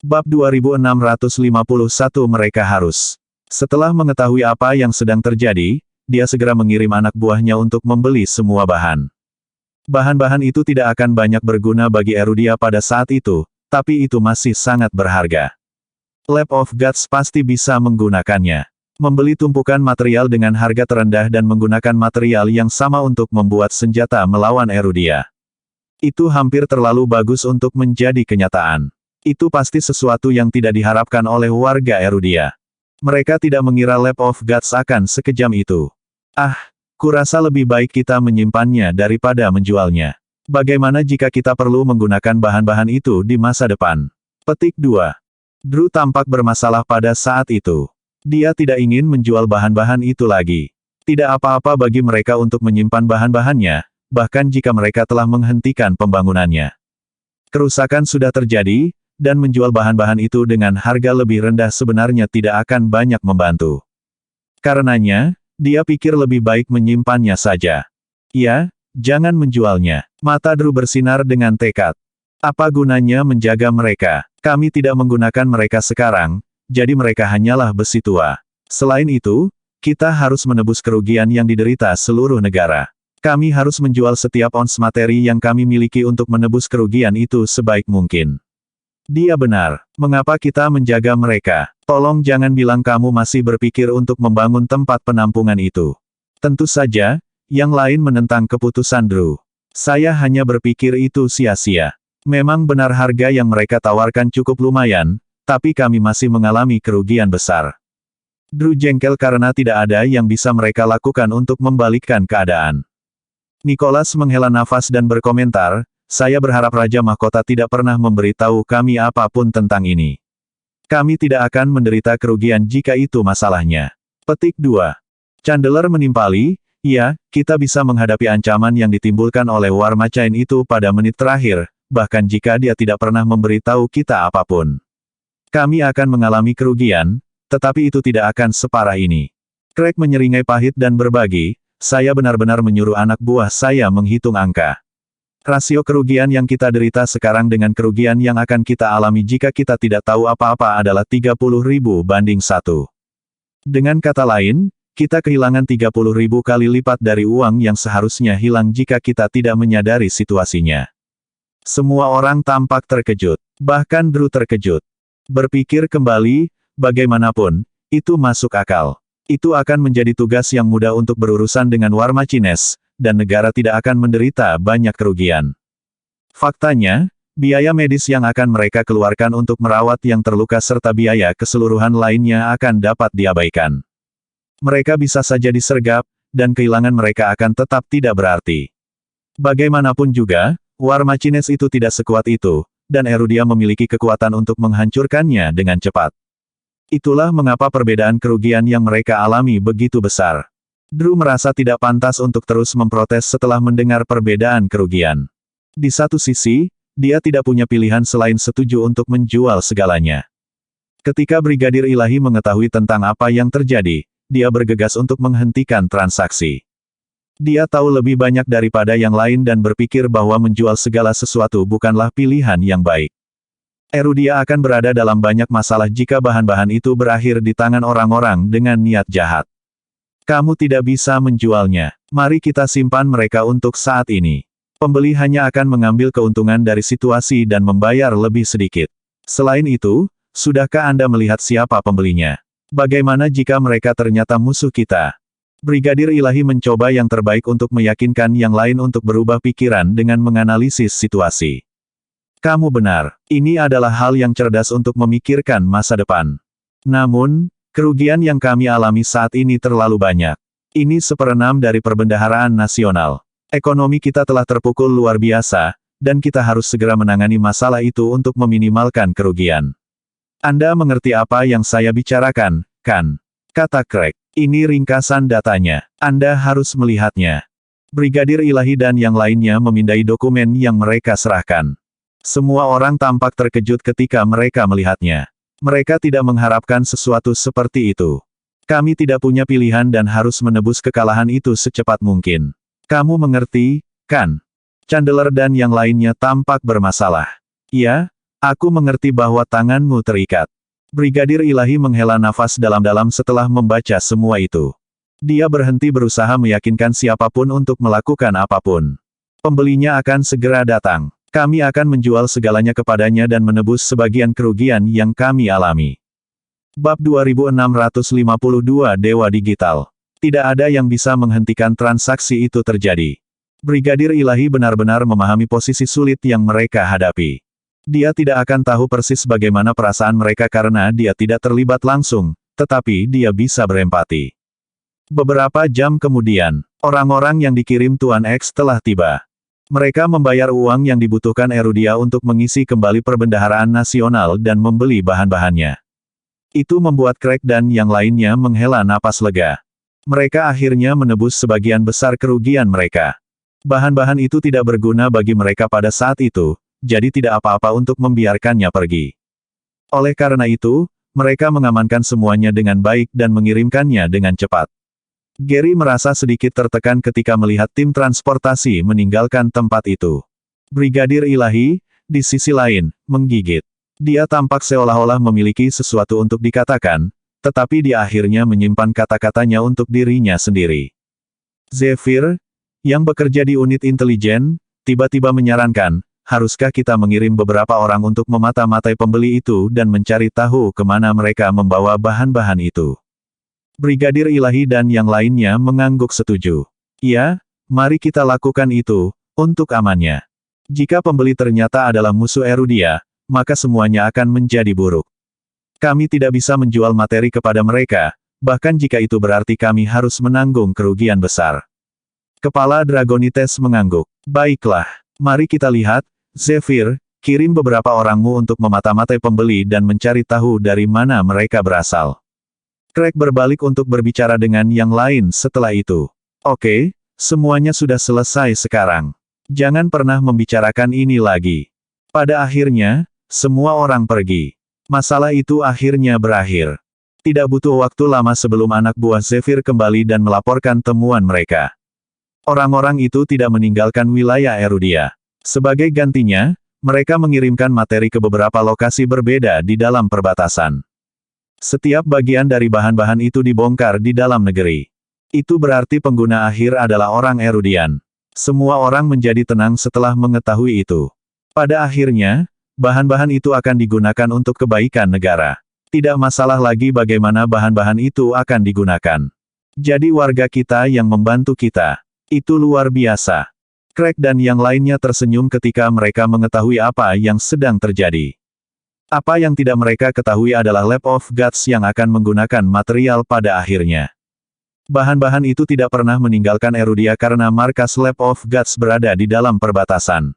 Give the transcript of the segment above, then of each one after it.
Bab 2651 Mereka harus. Setelah mengetahui apa yang sedang terjadi, dia segera mengirim anak buahnya untuk membeli semua bahan. Bahan-bahan itu tidak akan banyak berguna bagi Erudia pada saat itu, tapi itu masih sangat berharga. Lab of Gods pasti bisa menggunakannya. Membeli tumpukan material dengan harga terendah dan menggunakan material yang sama untuk membuat senjata melawan Erudia. Itu hampir terlalu bagus untuk menjadi kenyataan. Itu pasti sesuatu yang tidak diharapkan oleh warga Erudia. Mereka tidak mengira Lab of Gods akan sekejam itu. Kurasa lebih baik kita menyimpannya daripada menjualnya. Bagaimana jika kita perlu menggunakan bahan-bahan itu di masa depan? Petik 2. Drew tampak bermasalah pada saat itu. Dia tidak ingin menjual bahan-bahan itu lagi. Tidak apa-apa bagi mereka untuk menyimpan bahan-bahannya, bahkan jika mereka telah menghentikan pembangunannya. Kerusakan sudah terjadi, dan menjual bahan-bahan itu dengan harga lebih rendah sebenarnya tidak akan banyak membantu. Karenanya, dia pikir lebih baik menyimpannya saja. Ya, jangan menjualnya. Mata Drew bersinar dengan tekad. Apa gunanya menjaga mereka? Kami tidak menggunakan mereka sekarang, jadi mereka hanyalah besi tua. Selain itu, kita harus menebus kerugian yang diderita seluruh negara. Kami harus menjual setiap ons materi yang kami miliki untuk menebus kerugian itu sebaik mungkin. Dia benar. Mengapa kita menjaga mereka? Tolong jangan bilang kamu masih berpikir untuk membangun tempat penampungan itu. Tentu saja, yang lain menentang keputusan Drew. Saya hanya berpikir itu sia-sia. Memang benar harga yang mereka tawarkan cukup lumayan, tapi kami masih mengalami kerugian besar. Drew jengkel karena tidak ada yang bisa mereka lakukan untuk membalikkan keadaan. Nicholas menghela nafas dan berkomentar, saya berharap Raja Mahkota tidak pernah memberitahu kami apapun tentang ini. Kami tidak akan menderita kerugian jika itu masalahnya. Petik 2. Chandler menimpali, ya, kita bisa menghadapi ancaman yang ditimbulkan oleh War Machine itu pada menit terakhir, bahkan jika dia tidak pernah memberitahu kita apapun. Kami akan mengalami kerugian, tetapi itu tidak akan separah ini. Craig menyeringai pahit dan berbagi, saya benar-benar menyuruh anak buah saya menghitung angka. Rasio kerugian yang kita derita sekarang dengan kerugian yang akan kita alami jika kita tidak tahu apa-apa adalah 30.000 banding 1. Dengan kata lain, kita kehilangan 30.000 kali lipat dari uang yang seharusnya hilang jika kita tidak menyadari situasinya. Semua orang tampak terkejut. Bahkan Drew terkejut. Berpikir kembali, bagaimanapun, itu masuk akal. Itu akan menjadi tugas yang mudah untuk berurusan dengan War Machines, dan negara tidak akan menderita banyak kerugian. Faktanya, biaya medis yang akan mereka keluarkan untuk merawat yang terluka serta biaya keseluruhan lainnya akan dapat diabaikan. Mereka bisa saja disergap, dan kehilangan mereka akan tetap tidak berarti. Bagaimanapun juga, War Machines itu tidak sekuat itu, dan Erudia memiliki kekuatan untuk menghancurkannya dengan cepat. Itulah mengapa perbedaan kerugian yang mereka alami begitu besar. Drew merasa tidak pantas untuk terus memprotes setelah mendengar perbedaan kerugian. Di satu sisi, dia tidak punya pilihan selain setuju untuk menjual segalanya. Ketika Brigadir Ilahi mengetahui tentang apa yang terjadi, dia bergegas untuk menghentikan transaksi. Dia tahu lebih banyak daripada yang lain dan berpikir bahwa menjual segala sesuatu bukanlah pilihan yang baik. Erudia akan berada dalam banyak masalah jika bahan-bahan itu berakhir di tangan orang-orang dengan niat jahat. Kamu tidak bisa menjualnya. Mari kita simpan mereka untuk saat ini. Pembeli hanya akan mengambil keuntungan dari situasi dan membayar lebih sedikit. Selain itu, sudahkah Anda melihat siapa pembelinya? Bagaimana jika mereka ternyata musuh kita? Brigadir Ilahi mencoba yang terbaik untuk meyakinkan yang lain untuk berubah pikiran dengan menganalisis situasi. Kamu benar, ini adalah hal yang cerdas untuk memikirkan masa depan. Namun, kerugian yang kami alami saat ini terlalu banyak. Ini 1/6 dari perbendaharaan nasional. Ekonomi kita telah terpukul luar biasa, dan kita harus segera menangani masalah itu untuk meminimalkan kerugian. Anda mengerti apa yang saya bicarakan, kan? Kata Craig. Ini ringkasan datanya. Anda harus melihatnya. Brigadir Ilahi dan yang lainnya memindai dokumen yang mereka serahkan. Semua orang tampak terkejut ketika mereka melihatnya. Mereka tidak mengharapkan sesuatu seperti itu. Kami tidak punya pilihan dan harus menebus kekalahan itu secepat mungkin. Kamu mengerti, kan? Chandler dan yang lainnya tampak bermasalah. Ya, Aku mengerti bahwa tanganmu terikat. Brigadir Ilahi menghela nafas dalam-dalam setelah membaca semua itu. Dia berhenti berusaha meyakinkan siapapun untuk melakukan apapun. Pembelinya akan segera datang. Kami akan menjual segalanya kepadanya dan menebus sebagian kerugian yang kami alami. Bab 2652 Dewa Digital. Tidak ada yang bisa menghentikan transaksi itu terjadi. Brigadir Ilahi benar-benar memahami posisi sulit yang mereka hadapi. Dia tidak akan tahu persis bagaimana perasaan mereka karena dia tidak terlibat langsung, tetapi dia bisa berempati. Beberapa jam kemudian, orang-orang yang dikirim Tuan X telah tiba. Mereka membayar uang yang dibutuhkan Erudia untuk mengisi kembali perbendaharaan nasional dan membeli bahan-bahannya. Itu membuat Craig dan yang lainnya menghela napas lega. Mereka akhirnya menebus sebagian besar kerugian mereka. Bahan-bahan itu tidak berguna bagi mereka pada saat itu, jadi tidak apa-apa untuk membiarkannya pergi. Oleh karena itu, mereka mengamankan semuanya dengan baik dan mengirimkannya dengan cepat. Gary merasa sedikit tertekan ketika melihat tim transportasi meninggalkan tempat itu. Brigadir Ilahi, di sisi lain, menggigit. Dia tampak seolah-olah memiliki sesuatu untuk dikatakan, tetapi dia akhirnya menyimpan kata-katanya untuk dirinya sendiri. Zephyr, yang bekerja di unit intelijen, tiba-tiba menyarankan, haruskah kita mengirim beberapa orang untuk memata-matai pembeli itu dan mencari tahu kemana mereka membawa bahan-bahan itu? Brigadir Ilahi dan yang lainnya mengangguk setuju. Ya, mari kita lakukan itu, untuk amannya. Jika pembeli ternyata adalah musuh Erudia, maka semuanya akan menjadi buruk. Kami tidak bisa menjual materi kepada mereka, bahkan jika itu berarti kami harus menanggung kerugian besar. Kepala Dragonites mengangguk. Baiklah, mari kita lihat. Zephyr, kirim beberapa orangmu untuk memata-matai pembeli dan mencari tahu dari mana mereka berasal. Craig berbalik untuk berbicara dengan yang lain setelah itu. Oke, semuanya sudah selesai sekarang. Jangan pernah membicarakan ini lagi. Pada akhirnya, semua orang pergi. Masalah itu akhirnya berakhir. Tidak butuh waktu lama sebelum anak buah Zephyr kembali dan melaporkan temuan mereka. Orang-orang itu tidak meninggalkan wilayah Erudia. Sebagai gantinya, mereka mengirimkan materi ke beberapa lokasi berbeda di dalam perbatasan. Setiap bagian dari bahan-bahan itu dibongkar di dalam negeri. Itu berarti pengguna akhir adalah orang Erudian. Semua orang menjadi tenang setelah mengetahui itu. Pada akhirnya, bahan-bahan itu akan digunakan untuk kebaikan negara. Tidak masalah lagi bagaimana bahan-bahan itu akan digunakan. Jadi warga kita yang membantu kita. Itu luar biasa. Craig dan yang lainnya tersenyum ketika mereka mengetahui apa yang sedang terjadi. Apa yang tidak mereka ketahui adalah Lab of Gods yang akan menggunakan material pada akhirnya. Bahan-bahan itu tidak pernah meninggalkan Erudia karena markas Lab of Gods berada di dalam perbatasan.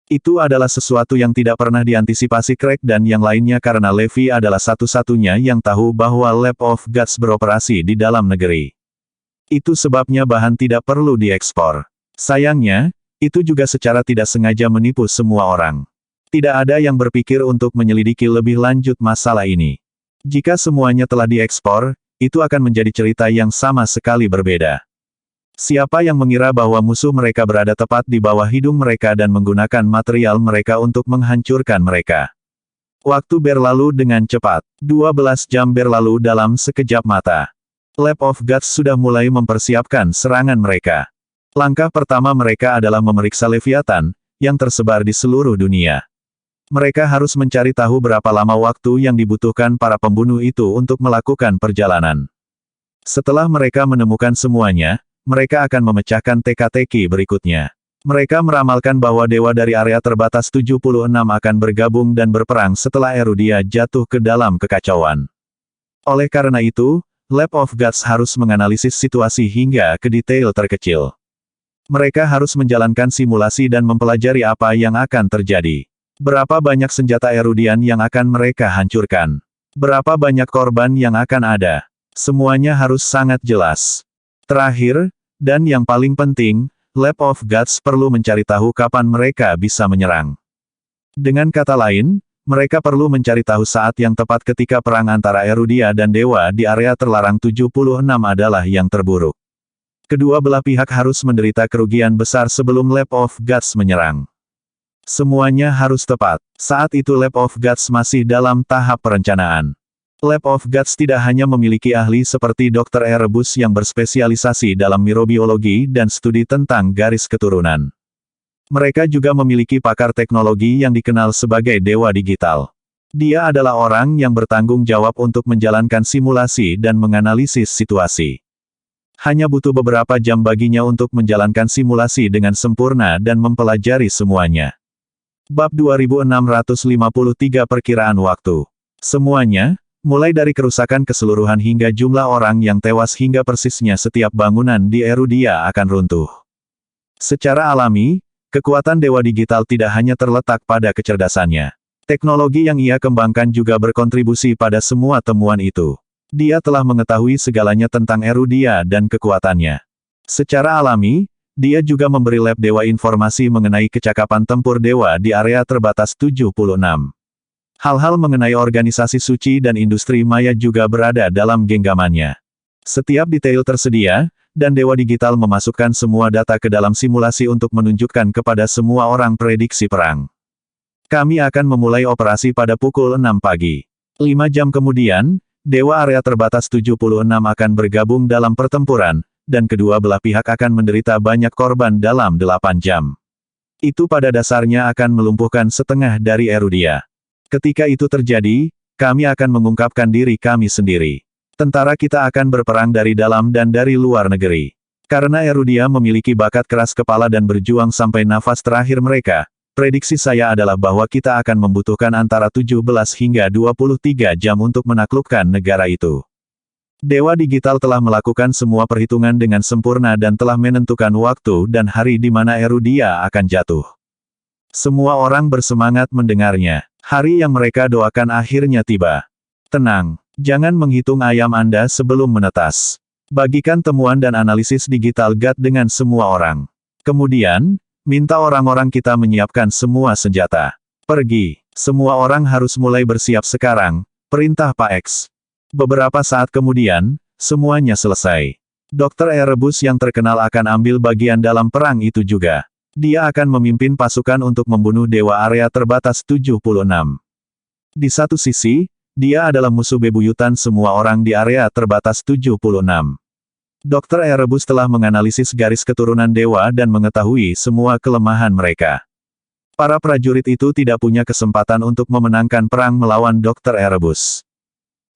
Itu adalah sesuatu yang tidak pernah diantisipasi Craig dan yang lainnya karena Levi adalah satu-satunya yang tahu bahwa Lab of Gods beroperasi di dalam negeri. Itu sebabnya bahan tidak perlu diekspor. Sayangnya, itu juga secara tidak sengaja menipu semua orang. Tidak ada yang berpikir untuk menyelidiki lebih lanjut masalah ini. Jika semuanya telah diekspor, itu akan menjadi cerita yang sama sekali berbeda. Siapa yang mengira bahwa musuh mereka berada tepat di bawah hidung mereka dan menggunakan material mereka untuk menghancurkan mereka? Waktu berlalu dengan cepat. 12 jam berlalu dalam sekejap mata. Lab of Gods sudah mulai mempersiapkan serangan mereka. Langkah pertama mereka adalah memeriksa Leviathan, yang tersebar di seluruh dunia. Mereka harus mencari tahu berapa lama waktu yang dibutuhkan para pembunuh itu untuk melakukan perjalanan. Setelah mereka menemukan semuanya, mereka akan memecahkan teka-teki berikutnya. Mereka meramalkan bahwa dewa dari area terbatas 76 akan bergabung dan berperang setelah Erudia jatuh ke dalam kekacauan. Oleh karena itu, Lab of Gods harus menganalisis situasi hingga ke detail terkecil. Mereka harus menjalankan simulasi dan mempelajari apa yang akan terjadi. Berapa banyak senjata Erudian yang akan mereka hancurkan? Berapa banyak korban yang akan ada? Semuanya harus sangat jelas. Terakhir, dan yang paling penting, Lab of Gods perlu mencari tahu kapan mereka bisa menyerang. Dengan kata lain, mereka perlu mencari tahu saat yang tepat ketika perang antara Erudia dan Dewa di area terlarang 76 adalah yang terburuk. Kedua belah pihak harus menderita kerugian besar sebelum Lab of Gods menyerang. Semuanya harus tepat. Saat itu Lab of Gods masih dalam tahap perencanaan. Lab of Gods tidak hanya memiliki ahli seperti Dr. Erebus yang berspesialisasi dalam mirobiologi dan studi tentang garis keturunan. Mereka juga memiliki pakar teknologi yang dikenal sebagai Dewa Digital. Dia adalah orang yang bertanggung jawab untuk menjalankan simulasi dan menganalisis situasi. Hanya butuh beberapa jam baginya untuk menjalankan simulasi dengan sempurna dan mempelajari semuanya. Bab 2653 Perkiraan Waktu. Semuanya, mulai dari kerusakan keseluruhan hingga jumlah orang yang tewas hingga persisnya setiap bangunan di Erudia akan runtuh. Secara alami, kekuatan Dewa Digital tidak hanya terletak pada kecerdasannya. Teknologi yang ia kembangkan juga berkontribusi pada semua temuan itu. Dia telah mengetahui segalanya tentang Erudia dan kekuatannya. Secara alami, dia juga memberi lab dewa informasi mengenai kecakapan tempur dewa di area terbatas 76. Hal-hal mengenai organisasi suci dan industri maya juga berada dalam genggamannya. Setiap detail tersedia, dan Dewa Digital memasukkan semua data ke dalam simulasi untuk menunjukkan kepada semua orang prediksi perang. Kami akan memulai operasi pada pukul 6 pagi. 5 jam kemudian, Dewa area terbatas 76 akan bergabung dalam pertempuran, dan kedua belah pihak akan menderita banyak korban dalam 8 jam. Itu pada dasarnya akan melumpuhkan setengah dari Erudia. Ketika itu terjadi, kami akan mengungkapkan diri kami sendiri. Tentara kita akan berperang dari dalam dan dari luar negeri. Karena Erudia memiliki bakat keras kepala dan berjuang sampai nafas terakhir mereka, prediksi saya adalah bahwa kita akan membutuhkan antara 17 hingga 23 jam untuk menaklukkan negara itu. Dewa Digital telah melakukan semua perhitungan dengan sempurna dan telah menentukan waktu dan hari di mana Erudia akan jatuh. Semua orang bersemangat mendengarnya. Hari yang mereka doakan akhirnya tiba. Tenang, jangan menghitung ayam Anda sebelum menetas. Bagikan temuan dan analisis digital GAT dengan semua orang. Kemudian, minta orang-orang kita menyiapkan semua senjata. Pergi. Semua orang harus mulai bersiap sekarang, perintah Pak X. Beberapa saat kemudian, semuanya selesai. Dr. Erebus yang terkenal akan ambil bagian dalam perang itu juga. Dia akan memimpin pasukan untuk membunuh Dewa area terbatas 76. Di satu sisi, dia adalah musuh bebuyutan semua orang di area terbatas 76. Dr. Erebus telah menganalisis garis keturunan Dewa dan mengetahui semua kelemahan mereka. Para prajurit itu tidak punya kesempatan untuk memenangkan perang melawan Dr. Erebus.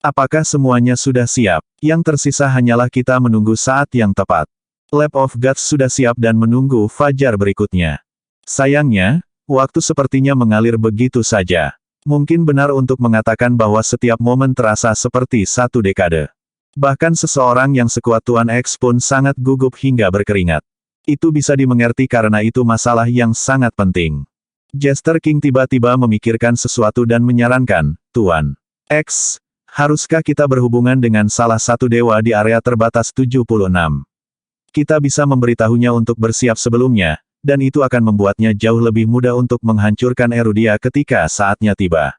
Apakah semuanya sudah siap? Yang tersisa hanyalah kita menunggu saat yang tepat. Lab of Gods sudah siap dan menunggu fajar berikutnya. Sayangnya, waktu sepertinya mengalir begitu saja. Mungkin benar untuk mengatakan bahwa setiap momen terasa seperti satu dekade. Bahkan seseorang yang sekuat Tuan X pun sangat gugup hingga berkeringat. Itu bisa dimengerti karena itu masalah yang sangat penting. Jester King tiba-tiba memikirkan sesuatu dan menyarankan, Tuan X, haruskah kita berhubungan dengan salah satu dewa di area terbatas 76? Kita bisa memberitahunya untuk bersiap sebelumnya, dan itu akan membuatnya jauh lebih mudah untuk menghancurkan Erudia ketika saatnya tiba.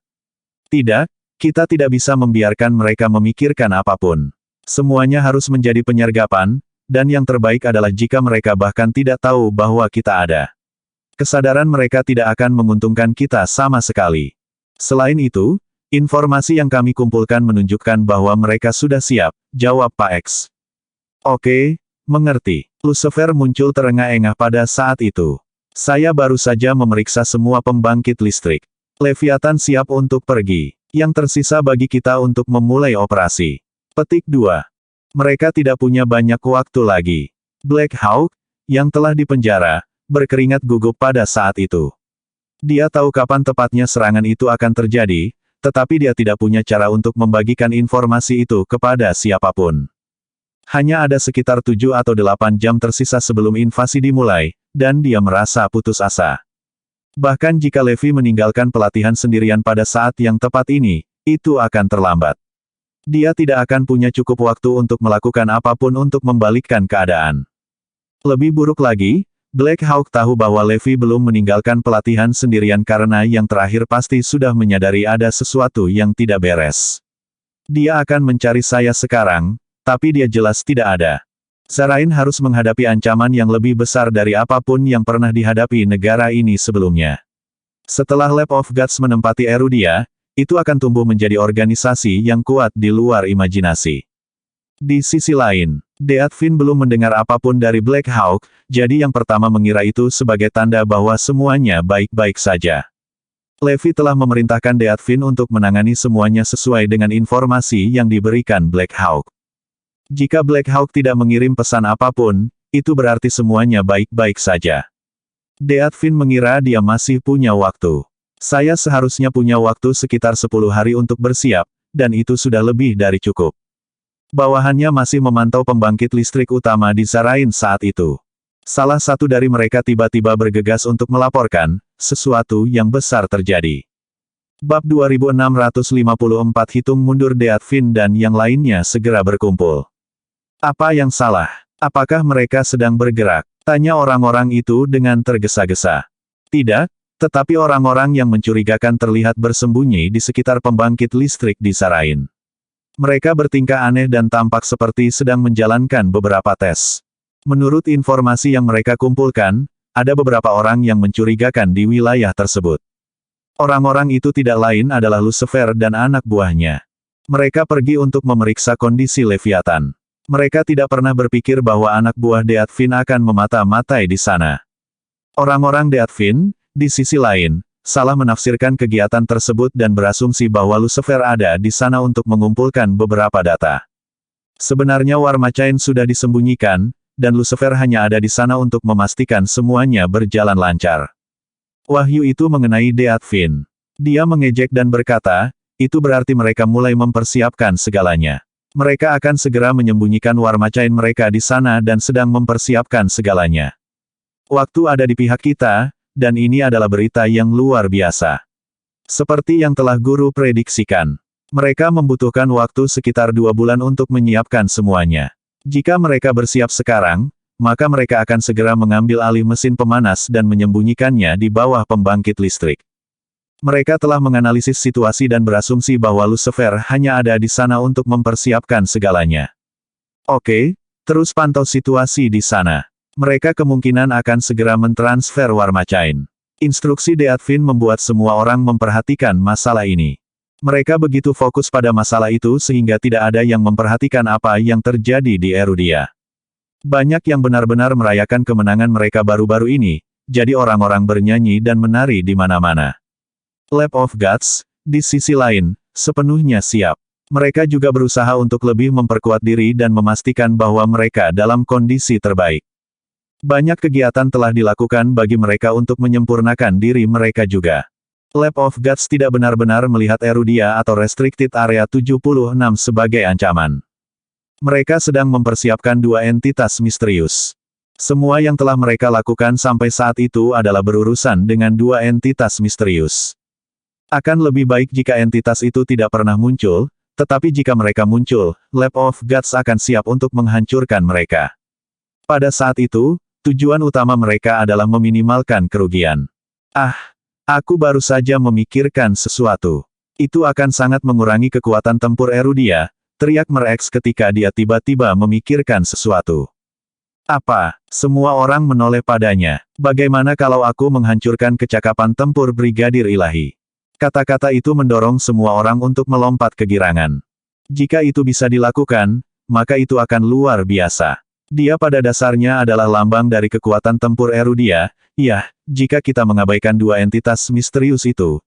Tidak, kita tidak bisa membiarkan mereka memikirkan apapun. Semuanya harus menjadi penyergapan, dan yang terbaik adalah jika mereka bahkan tidak tahu bahwa kita ada. Kesadaran mereka tidak akan menguntungkan kita sama sekali. Selain itu, informasi yang kami kumpulkan menunjukkan bahwa mereka sudah siap, jawab Pak X. Oke, mengerti. Lucifer muncul terengah-engah pada saat itu. Saya baru saja memeriksa semua pembangkit listrik. Leviathan siap untuk pergi. Yang tersisa bagi kita untuk memulai operasi. Petik 2. Mereka tidak punya banyak waktu lagi. Black Hawk, yang telah dipenjara, berkeringat gugup pada saat itu. Dia tahu kapan tepatnya serangan itu akan terjadi, tetapi dia tidak punya cara untuk membagikan informasi itu kepada siapapun. Hanya ada sekitar 7 atau 8 jam tersisa sebelum invasi dimulai, dan dia merasa putus asa. Bahkan jika Levi meninggalkan pelatihan sendirian pada saat yang tepat ini, itu akan terlambat. Dia tidak akan punya cukup waktu untuk melakukan apapun untuk membalikkan keadaan. Lebih buruk lagi, Black Hawk tahu bahwa Levi belum meninggalkan pelatihan sendirian karena yang terakhir pasti sudah menyadari ada sesuatu yang tidak beres. Dia akan mencari saya sekarang, tapi dia jelas tidak ada. Zarain harus menghadapi ancaman yang lebih besar dari apapun yang pernah dihadapi negara ini sebelumnya. Setelah Lab of Gods menempati Erudia, itu akan tumbuh menjadi organisasi yang kuat di luar imajinasi. Di sisi lain, Deathvin belum mendengar apapun dari Black Hawk, jadi yang pertama mengira itu sebagai tanda bahwa semuanya baik-baik saja. Levi telah memerintahkan Deathvin untuk menangani semuanya sesuai dengan informasi yang diberikan Black Hawk. Jika Black Hawk tidak mengirim pesan apapun, itu berarti semuanya baik-baik saja. Deathvin mengira dia masih punya waktu. Saya seharusnya punya waktu sekitar 10 hari untuk bersiap, dan itu sudah lebih dari cukup. Bawahannya masih memantau pembangkit listrik utama di Zarain saat itu. Salah satu dari mereka tiba-tiba bergegas untuk melaporkan, sesuatu yang besar terjadi. Bab 2654 hitung mundur Deathvin dan yang lainnya segera berkumpul. Apa yang salah? Apakah mereka sedang bergerak? Tanya orang-orang itu dengan tergesa-gesa. Tidak, tetapi orang-orang yang mencurigakan terlihat bersembunyi di sekitar pembangkit listrik di Zarain. Mereka bertingkah aneh dan tampak seperti sedang menjalankan beberapa tes. Menurut informasi yang mereka kumpulkan, ada beberapa orang yang mencurigakan di wilayah tersebut. Orang-orang itu tidak lain adalah Lucifer dan anak buahnya. Mereka pergi untuk memeriksa kondisi Leviathan. Mereka tidak pernah berpikir bahwa anak buah Deathvin akan memata-matai di sana. Orang-orang Deathvin, di sisi lain, salah menafsirkan kegiatan tersebut dan berasumsi bahwa Lucifer ada di sana untuk mengumpulkan beberapa data. Sebenarnya Warmachain sudah disembunyikan, dan Lucifer hanya ada di sana untuk memastikan semuanya berjalan lancar. Wahyu itu mengenai Deathvin. Dia mengejek dan berkata, itu berarti mereka mulai mempersiapkan segalanya. Mereka akan segera menyembunyikan Warmachain mereka di sana dan sedang mempersiapkan segalanya. Waktu ada di pihak kita, dan ini adalah berita yang luar biasa. Seperti yang telah guru prediksikan. Mereka membutuhkan waktu sekitar 2 bulan untuk menyiapkan semuanya. Jika mereka bersiap sekarang, maka mereka akan segera mengambil alih mesin pemanas dan menyembunyikannya di bawah pembangkit listrik. Mereka telah menganalisis situasi dan berasumsi bahwa Lucifer hanya ada di sana untuk mempersiapkan segalanya. Oke, terus pantau situasi di sana. Mereka kemungkinan akan segera mentransfer Warmachain. Instruksi Deathvin membuat semua orang memperhatikan masalah ini. Mereka begitu fokus pada masalah itu sehingga tidak ada yang memperhatikan apa yang terjadi di Erudia. Banyak yang benar-benar merayakan kemenangan mereka baru-baru ini, jadi orang-orang bernyanyi dan menari di mana-mana. Lab of Gods, di sisi lain, sepenuhnya siap. Mereka juga berusaha untuk lebih memperkuat diri dan memastikan bahwa mereka dalam kondisi terbaik. Banyak kegiatan telah dilakukan bagi mereka untuk menyempurnakan diri mereka juga. Lab of Gods tidak benar-benar melihat Erudia atau Restricted Area 76 sebagai ancaman. Mereka sedang mempersiapkan 2 entitas misterius. Semua yang telah mereka lakukan sampai saat itu adalah berurusan dengan 2 entitas misterius. Akan lebih baik jika entitas itu tidak pernah muncul, tetapi jika mereka muncul, Lab of Gods akan siap untuk menghancurkan mereka. Pada saat itu, tujuan utama mereka adalah meminimalkan kerugian. Aku baru saja memikirkan sesuatu. Itu akan sangat mengurangi kekuatan tempur Erudia, teriak Merex ketika dia tiba-tiba memikirkan sesuatu. Apa? Semua orang menoleh padanya. Bagaimana kalau aku menghancurkan kecakapan tempur Brigadir Ilahi? Kata-kata itu mendorong semua orang untuk melompat kegirangan. Jika itu bisa dilakukan, maka itu akan luar biasa. Dia pada dasarnya adalah lambang dari kekuatan tempur Erudia, ya, jika kita mengabaikan 2 entitas misterius itu.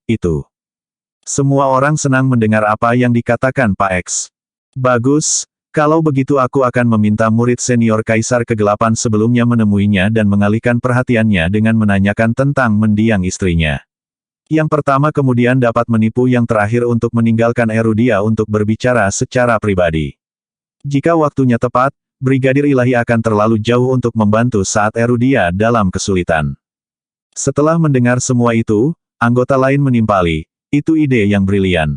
Semua orang senang mendengar apa yang dikatakan Pak X. Bagus, kalau begitu aku akan meminta murid senior Kaisar Kegelapan sebelumnya menemuinya dan mengalihkan perhatiannya dengan menanyakan tentang mendiang istrinya. Yang pertama kemudian dapat menipu yang terakhir untuk meninggalkan Erudia untuk berbicara secara pribadi. Jika waktunya tepat, Brigadir Ilahi akan terlalu jauh untuk membantu saat Erudia dalam kesulitan. Setelah mendengar semua itu, anggota lain menimpali, itu ide yang brilian.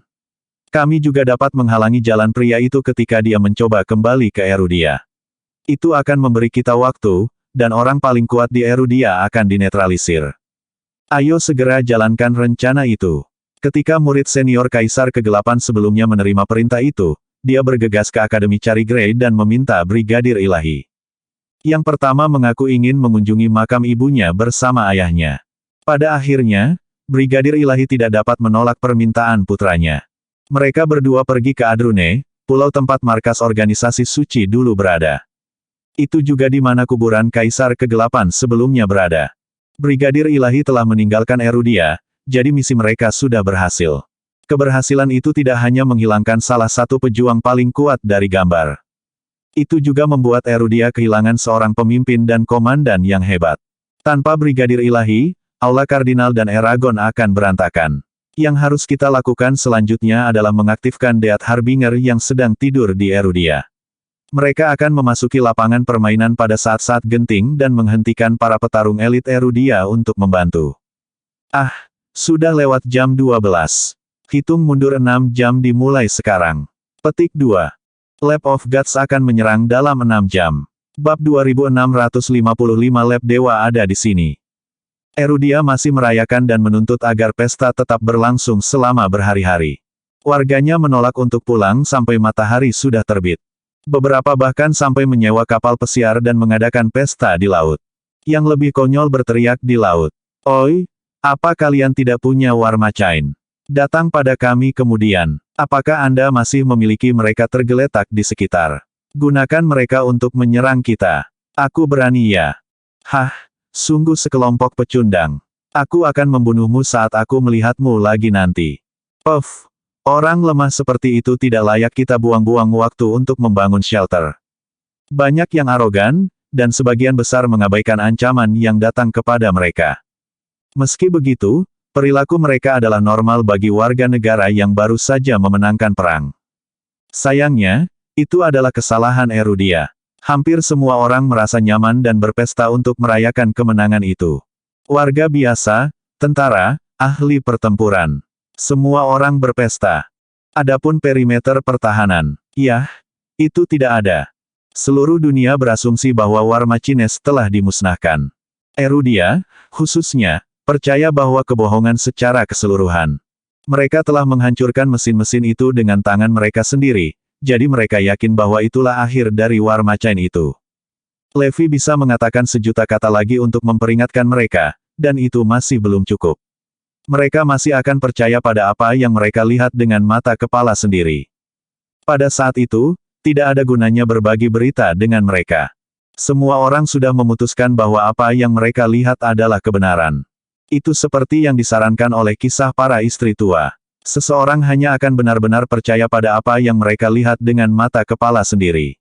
Kami juga dapat menghalangi jalan pria itu ketika dia mencoba kembali ke Erudia. Itu akan memberi kita waktu, dan orang paling kuat di Erudia akan dinetralisir. Ayo segera jalankan rencana itu. Ketika murid senior Kaisar Kegelapan sebelumnya menerima perintah itu, dia bergegas ke Akademi Cari Grey dan meminta Brigadir Ilahi. Yang pertama mengaku ingin mengunjungi makam ibunya bersama ayahnya. Pada akhirnya, Brigadir Ilahi tidak dapat menolak permintaan putranya. Mereka berdua pergi ke Adrune, pulau tempat markas organisasi suci dulu berada. Itu juga di mana kuburan Kaisar Kegelapan sebelumnya berada. Brigadir Ilahi telah meninggalkan Erudia, jadi misi mereka sudah berhasil. Keberhasilan itu tidak hanya menghilangkan salah satu pejuang paling kuat dari gambar. Itu juga membuat Erudia kehilangan seorang pemimpin dan komandan yang hebat. Tanpa Brigadir Ilahi, Aula Kardinal dan Eragon akan berantakan. Yang harus kita lakukan selanjutnya adalah mengaktifkan Deat Harbinger yang sedang tidur di Erudia. Mereka akan memasuki lapangan permainan pada saat-saat genting dan menghentikan para petarung elit Erudia untuk membantu. Ah, sudah lewat jam 12. Hitung mundur 6 jam dimulai sekarang. Petik 2. Lab of Gods akan menyerang dalam 6 jam. Bab 2655 Lab Dewa ada di sini. Erudia masih merayakan dan menuntut agar pesta tetap berlangsung selama berhari-hari. Warganya menolak untuk pulang sampai matahari sudah terbit. Beberapa bahkan sampai menyewa kapal pesiar dan mengadakan pesta di laut. Yang lebih konyol berteriak di laut. "Oi, apa kalian tidak punya Warmachain? Datang pada kami kemudian. Apakah Anda masih memiliki mereka tergeletak di sekitar? Gunakan mereka untuk menyerang kita. Aku berani ya. Hah, sungguh sekelompok pecundang. Aku akan membunuhmu saat aku melihatmu lagi nanti." Puff. Orang lemah seperti itu tidak layak kita buang-buang waktu untuk membangun shelter. Banyak yang arogan, dan sebagian besar mengabaikan ancaman yang datang kepada mereka. Meski begitu, perilaku mereka adalah normal bagi warga negara yang baru saja memenangkan perang. Sayangnya, itu adalah kesalahan Erudia. Hampir semua orang merasa nyaman dan berpesta untuk merayakan kemenangan itu. Warga biasa, tentara, ahli pertempuran. Semua orang berpesta. Adapun perimeter pertahanan, yah, itu tidak ada. Seluruh dunia berasumsi bahwa Warmachines telah dimusnahkan. Erudia, khususnya, percaya bahwa kebohongan secara keseluruhan. Mereka telah menghancurkan mesin-mesin itu dengan tangan mereka sendiri, jadi mereka yakin bahwa itulah akhir dari Warmachain itu. Levi bisa mengatakan sejuta kata lagi untuk memperingatkan mereka, dan itu masih belum cukup. Mereka masih akan percaya pada apa yang mereka lihat dengan mata kepala sendiri. Pada saat itu, tidak ada gunanya berbagi berita dengan mereka. Semua orang sudah memutuskan bahwa apa yang mereka lihat adalah kebenaran. Itu seperti yang disarankan oleh kisah para istri tua. Seseorang hanya akan benar-benar percaya pada apa yang mereka lihat dengan mata kepala sendiri.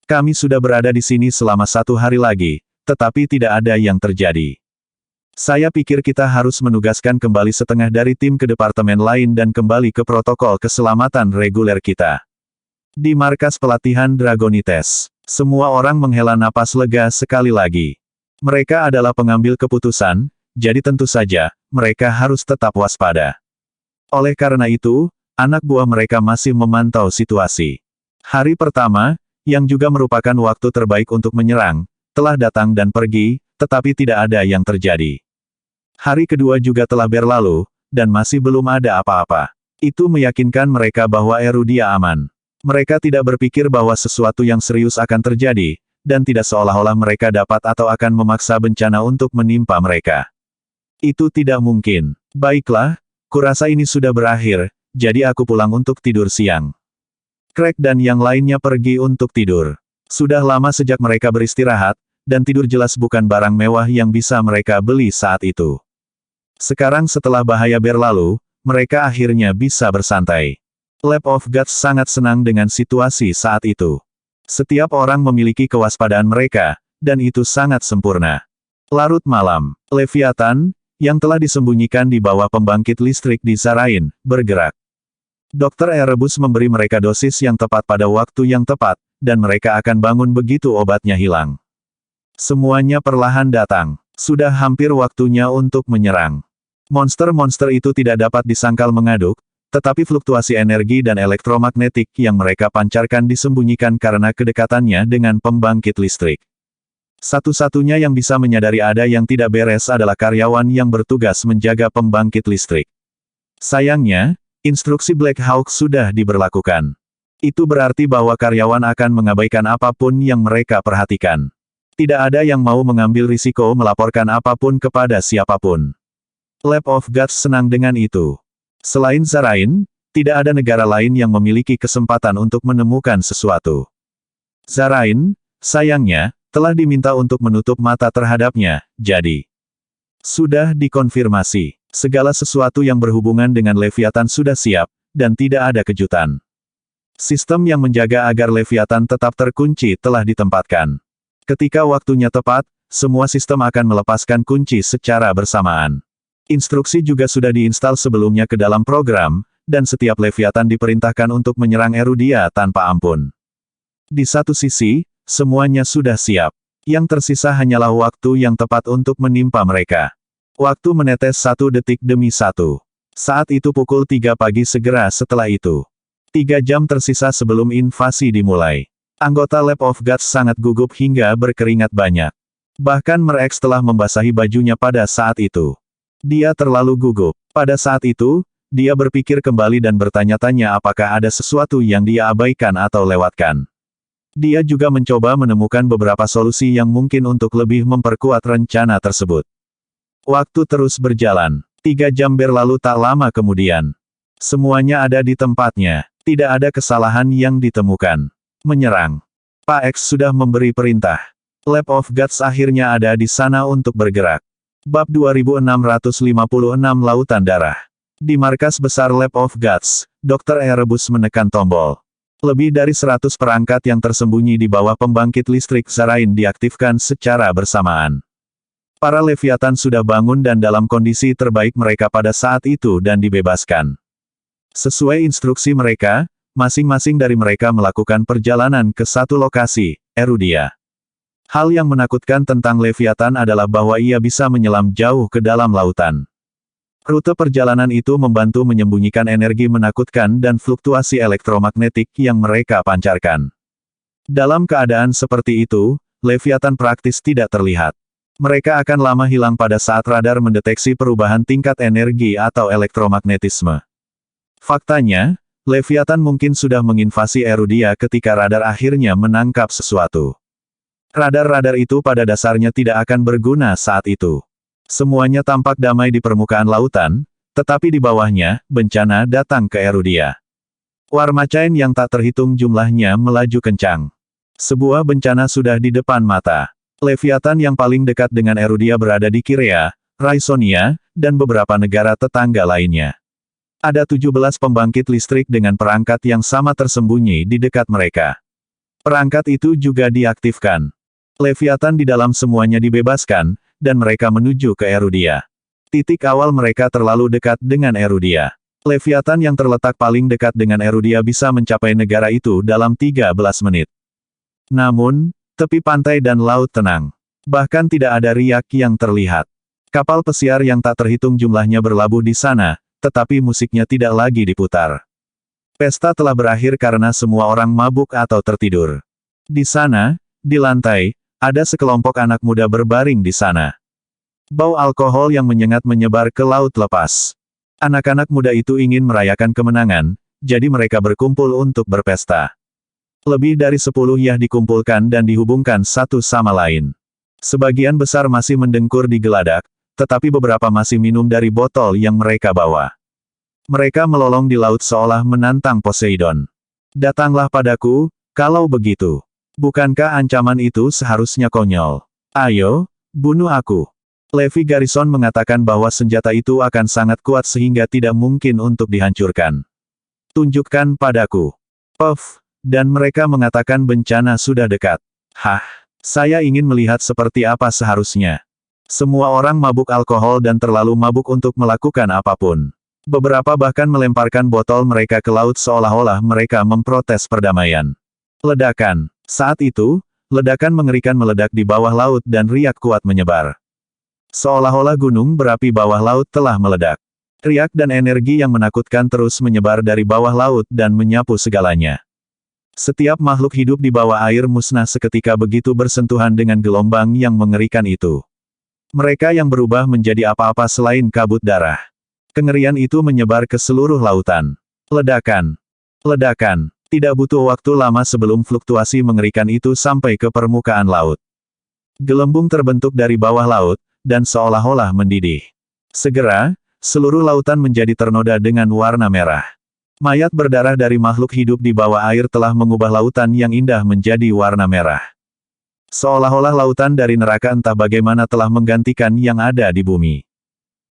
Kami sudah berada di sini selama 1 hari lagi, tetapi tidak ada yang terjadi. Saya pikir kita harus menugaskan kembali setengah dari tim ke departemen lain dan kembali ke protokol keselamatan reguler kita. Di markas pelatihan Dragonites, semua orang menghela napas lega sekali lagi. Mereka adalah pengambil keputusan, jadi tentu saja, mereka harus tetap waspada. Oleh karena itu, anak buah mereka masih memantau situasi. Hari pertama, yang juga merupakan waktu terbaik untuk menyerang, telah datang dan pergi, tetapi tidak ada yang terjadi. Hari kedua juga telah berlalu, dan masih belum ada apa-apa. Itu meyakinkan mereka bahwa Erudia aman. Mereka tidak berpikir bahwa sesuatu yang serius akan terjadi, dan tidak seolah-olah mereka dapat atau akan memaksa bencana untuk menimpa mereka. Itu tidak mungkin. Baiklah, kurasa ini sudah berakhir, jadi aku pulang untuk tidur siang. Craig dan yang lainnya pergi untuk tidur. Sudah lama sejak mereka beristirahat, dan tidur jelas bukan barang mewah yang bisa mereka beli saat itu. Sekarang setelah bahaya berlalu, mereka akhirnya bisa bersantai. Lab of Gods sangat senang dengan situasi saat itu. Setiap orang memiliki kewaspadaan mereka, dan itu sangat sempurna. Larut malam, Leviathan, yang telah disembunyikan di bawah pembangkit listrik di Zarain, bergerak. Dr. Erebus memberi mereka dosis yang tepat pada waktu yang tepat, dan mereka akan bangun begitu obatnya hilang. Semuanya perlahan datang. Sudah hampir waktunya untuk menyerang. Monster-monster itu tidak dapat disangkal mengaduk, tetapi fluktuasi energi dan elektromagnetik yang mereka pancarkan disembunyikan karena kedekatannya dengan pembangkit listrik. Satu-satunya yang bisa menyadari ada yang tidak beres adalah karyawan yang bertugas menjaga pembangkit listrik. Sayangnya, instruksi Black Hawk sudah diberlakukan. Itu berarti bahwa karyawan akan mengabaikan apapun yang mereka perhatikan. Tidak ada yang mau mengambil risiko melaporkan apapun kepada siapapun. Lab of Gods senang dengan itu. Selain Zarain, tidak ada negara lain yang memiliki kesempatan untuk menemukan sesuatu. Zarain, sayangnya, telah diminta untuk menutup mata terhadapnya, jadi sudah dikonfirmasi. Segala sesuatu yang berhubungan dengan Leviathan sudah siap, dan tidak ada kejutan. Sistem yang menjaga agar Leviathan tetap terkunci telah ditempatkan. Ketika waktunya tepat, semua sistem akan melepaskan kunci secara bersamaan. Instruksi juga sudah diinstal sebelumnya ke dalam program, dan setiap Leviathan diperintahkan untuk menyerang Erudia tanpa ampun. Di satu sisi, semuanya sudah siap. Yang tersisa hanyalah waktu yang tepat untuk menimpa mereka. Waktu menetes 1 detik demi 1. Saat itu pukul 3 pagi segera setelah itu. 3 jam tersisa sebelum invasi dimulai. Anggota Lab of Gods sangat gugup hingga berkeringat banyak. Bahkan Merex telah membasahi bajunya pada saat itu. Dia terlalu gugup. Pada saat itu, dia berpikir kembali dan bertanya-tanya apakah ada sesuatu yang dia abaikan atau lewatkan. Dia juga mencoba menemukan beberapa solusi yang mungkin untuk lebih memperkuat rencana tersebut. Waktu terus berjalan. 3 jam berlalu tak lama kemudian. Semuanya ada di tempatnya. Tidak ada kesalahan yang ditemukan. Menyerang. Pak X sudah memberi perintah. Lab of Gods akhirnya ada di sana untuk bergerak. Bab 2656 Lautan Darah. Di markas besar Lab of Gods, Dr. Erebus menekan tombol. Lebih dari 100 perangkat yang tersembunyi di bawah pembangkit listrik Zarain diaktifkan secara bersamaan. Para Leviathan sudah bangun dan dalam kondisi terbaik mereka pada saat itu dan dibebaskan. Sesuai instruksi mereka, masing-masing dari mereka melakukan perjalanan ke satu lokasi, Erudia. Hal yang menakutkan tentang Leviathan adalah bahwa ia bisa menyelam jauh ke dalam lautan. Rute perjalanan itu membantu menyembunyikan energi menakutkan dan fluktuasi elektromagnetik yang mereka pancarkan. Dalam keadaan seperti itu, Leviathan praktis tidak terlihat. Mereka akan lama hilang pada saat radar mendeteksi perubahan tingkat energi atau elektromagnetisme. Faktanya, Leviathan mungkin sudah menginvasi Erudia ketika radar akhirnya menangkap sesuatu. Radar-radar itu pada dasarnya tidak akan berguna saat itu. Semuanya tampak damai di permukaan lautan, tetapi di bawahnya, bencana datang ke Erudia. Warmacain yang tak terhitung jumlahnya melaju kencang. Sebuah bencana sudah di depan mata. Leviathan yang paling dekat dengan Erudia berada di Kirea, Raisonia, dan beberapa negara tetangga lainnya. Ada 17 pembangkit listrik dengan perangkat yang sama tersembunyi di dekat mereka. Perangkat itu juga diaktifkan. Leviathan di dalam semuanya dibebaskan, dan mereka menuju ke Erudia. Titik awal mereka terlalu dekat dengan Erudia. Leviathan yang terletak paling dekat dengan Erudia bisa mencapai negara itu dalam 13 menit. Namun, tepi pantai dan laut tenang. Bahkan tidak ada riak yang terlihat. Kapal pesiar yang tak terhitung jumlahnya berlabuh di sana, tetapi musiknya tidak lagi diputar. Pesta telah berakhir karena semua orang mabuk atau tertidur. Di sana, di lantai, ada sekelompok anak muda berbaring di sana. Bau alkohol yang menyengat menyebar ke laut lepas. Anak-anak muda itu ingin merayakan kemenangan, jadi mereka berkumpul untuk berpesta. Lebih dari 10 yah dikumpulkan dan dihubungkan satu sama lain. Sebagian besar masih mendengkur di geladak, tetapi beberapa masih minum dari botol yang mereka bawa. Mereka melolong di laut seolah menantang Poseidon. Datanglah padaku, kalau begitu. Bukankah ancaman itu seharusnya konyol? Ayo, bunuh aku. Levi Garrison mengatakan bahwa senjata itu akan sangat kuat sehingga tidak mungkin untuk dihancurkan. Tunjukkan padaku. Puff, dan mereka mengatakan bencana sudah dekat. Hah, saya ingin melihat seperti apa seharusnya. Semua orang mabuk alkohol dan terlalu mabuk untuk melakukan apapun. Beberapa bahkan melemparkan botol mereka ke laut seolah-olah mereka memprotes perdamaian. Ledakan. Saat itu, ledakan mengerikan meledak di bawah laut dan riak kuat menyebar. Seolah-olah gunung berapi bawah laut telah meledak. Riak dan energi yang menakutkan terus menyebar dari bawah laut dan menyapu segalanya. Setiap makhluk hidup di bawah air musnah seketika begitu bersentuhan dengan gelombang yang mengerikan itu. Mereka yang berubah menjadi apa-apa selain kabut darah. Kengerian itu menyebar ke seluruh lautan. Ledakan. Ledakan. Tidak butuh waktu lama sebelum fluktuasi mengerikan itu sampai ke permukaan laut. Gelembung terbentuk dari bawah laut, dan seolah-olah mendidih. Segera, seluruh lautan menjadi ternoda dengan warna merah. Mayat berdarah dari makhluk hidup di bawah air telah mengubah lautan yang indah menjadi warna merah. Seolah-olah lautan dari neraka entah bagaimana telah menggantikan yang ada di bumi.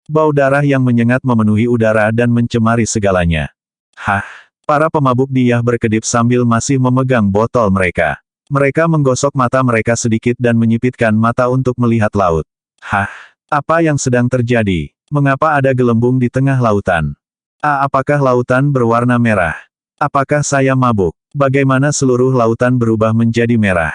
Bau darah yang menyengat memenuhi udara dan mencemari segalanya. Hah! Para pemabuk Diyah berkedip sambil masih memegang botol mereka. Mereka menggosok mata mereka sedikit dan menyipitkan mata untuk melihat laut. Hah! Apa yang sedang terjadi? Mengapa ada gelembung di tengah lautan? Apakah lautan berwarna merah? Apakah saya mabuk? Bagaimana seluruh lautan berubah menjadi merah?